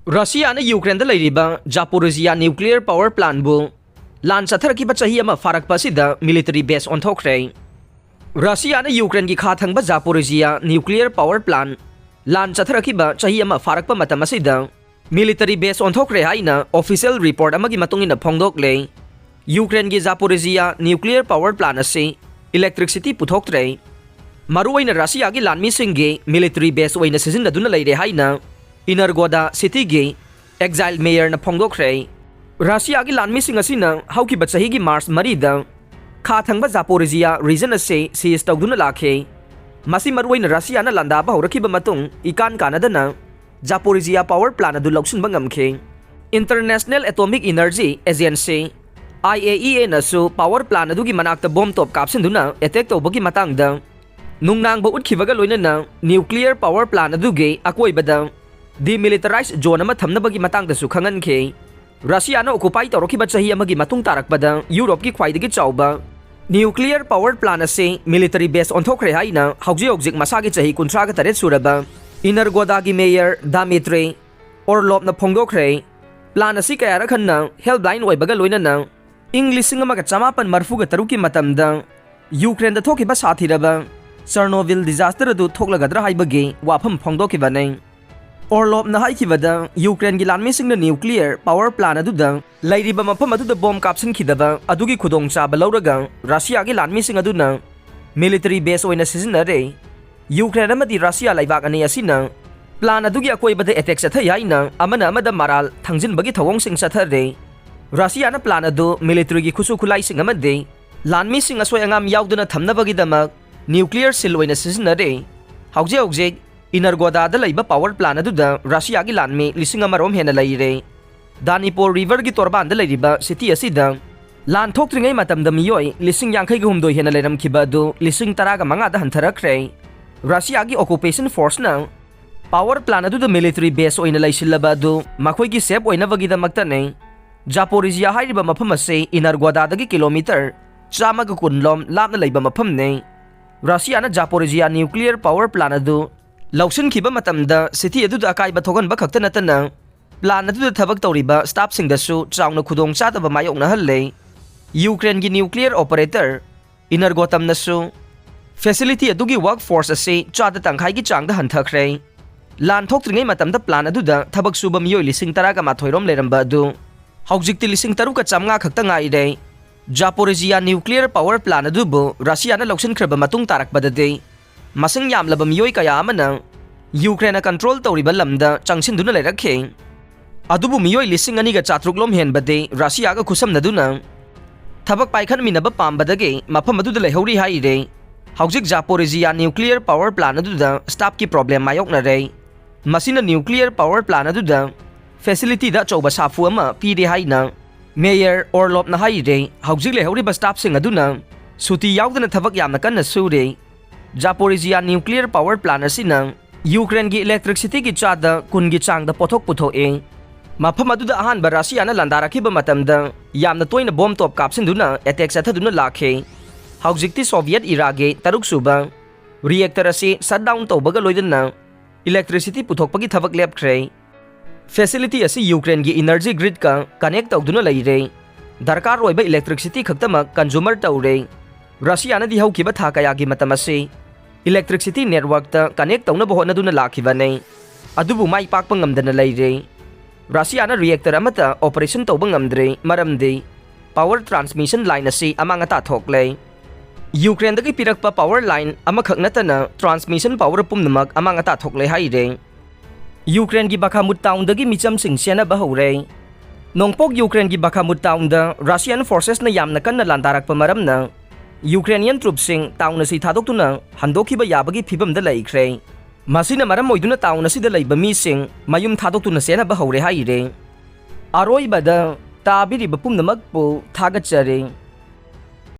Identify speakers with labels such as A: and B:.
A: Russia Ukraine da leiriba Zaporizhzhia nuclear power Plantbu lan Chatharakhiba Chahi ama Farakpa sida military base Onthokhre. Russia Ukraine gi kha thangba Zaporizhzhia nuclear power plant lan Chatharakhiba Chahi ama Farakpa matam asida military base Onthokhre haina official report amagi matungina phongdokle. Ukraine gi Zaporizhzhia nuclear power plant ase electricity puthoktre. Maruwaina Russia gi lanmi singge military base waina sizinaduna leire haina Inargoda city gi exiled mayor na phongdokre. Russia gi lanmi sing asina haukiba chahi gi March marida kha thangba Zaporizhzhia region ase seize tawduna lakhe. Masi maruwaina Russia na landaba horakiba matung ikan kanadana Zaporizhzhia power plant adu loksunba ngamkhe. International Atomic Energy Agency IAEA na su power plant adu gi manakta bomb top kapsinduna attack tawbagi matangda nungnangba utkibaga loinana nuclear power plant adu ge akoibada demilitarized zone ama thamnabagi matangda su khangankhe. Russia na occupy tawrakiba chahi amagi matung tarakpada Europe gi khwaidagi chawba nuclear power plant ase military base Onthokhre haina hauji masagi chahi 38 suraba. Inargoda gi mayor Dmitry Orlov na phongdokre plan ase kayara khanna helpline oibaga loinana English amaga chamapan marfuga taruki matamda Ukraine da thokiba sathiraba Chernobyl disaster adu thoklagadra haibagi wafam phongdokibane. Orlov na haikibada Ukraine gi lanmi singna nuclear power plant aduda lairiba mafam aduda bomb kapsin khidaba adugi khudong chaba lauraga Russia gi lanmi sing aduna military base oina sizinare. Ukraine amadi Russia laibak ani asina plan adugi akoibada attack sathai haina amana amada maral thangjin bagi thawong sing sathare. Russia na plan adu military gi khusu khulai sing amade lanmi sing asoi angam yauduna thamnabagi damak nuclear sil oina sizinare. Hauji Inargoda da laiba power plant aduda Russia gi lanmi lising amarom hena laire. Danipur river gi torban da lairiba city asida lan thoktringai matamda miyoi lising yangkhai gi humdoi hena lairam khiba adu lising taraga manga da hantharakre. Russia gi occupation force na power plant aduda military base oina laisilaba adu makhoi gi save oina bagi da maktane. Zaporizhzhia hairiba mafam ase Inargoda da gi kilometer chamaga kunlom lapna laiba mafam ne. Russia na Zaporizhzhia nuclear power plant adu Lauksin kiba matamda city adu akai bathogan ba khakta natana plan adu thabak tawriba staff sing da su chawna khudong cha ba mayok na halle. Ukraine gi nuclear operator Inargotam na su facility adu gi workforce ase cha da tangkhai gi chang da hanthakre. Lan thoktringai matamda plan adu da thabak suba miyoi lising taraga mathoirom leramba adu haujikti lising taruka chamnga khakta ngai re. Zaporizhzhia nuclear power plant adu bu Russia na lauksin khraba matung tarak badade masing yamlaba miyoi kaya amana Ukraine control tawriba lamda changsinduna leirakhe. Adubu miyoi lising aniga chatruklom henbade Russia ga khusamnaduna thabak paikhan minaba pambadage mafam aduda leihori haire. Haujik Zaporizhzhia nuclear power plant aduda staff ki problem mayokna re. Masina nuclear power plant aduda facility da chawba safu ama pide haina mayor Orlov na haire. Haujik leihori ba staff sing aduna suti yaudana thabak yamna kanna sure. Zaporizhzhia nuclear power plant asina Ukraine gi electricity gi chada kun gi changda pothok puthoe. Mafam aduda ahanba Russia na landarakhiba matamda yamna toina bomb top kapsinduna attack sathaduna lakhe. Haujikti Soviet era ge taruk suba reactor ase shutdown tawbaga loidana electricity puthokpagi thabak lepkhre. Facility ase Ukraine gi energy grid ka connect tawduna leire. Darkar oiba electricity khaktamak consumer tawre. Russia na di haukiba tha kaya gi matam ase electricity network ta connect tawna bohona duna lakhibane adubu mai pakpa ngamdana leire. Russia na reactor amata operation tawba ngamdre maramde power transmission line ase amanga ta thokle. Ukraine dagi pirakpa power line ama khaknatana transmission power pumnamak amanga ta thokle haire. Ukraine gi Bakhmut town dagi micham sing sena ba hore. Nongpok Ukraine gi Bakhmut town da Russian forces na yamna kanna landarak pa maramna Ukrainian troops sing town asi thadokuna handokhiba yabagi phibam da laikre. Masina maram moiduna town asi da laiba mi sing mayum thadokuna sena ba hore haire. Aroi bada tabiri bapum namak po thagachare.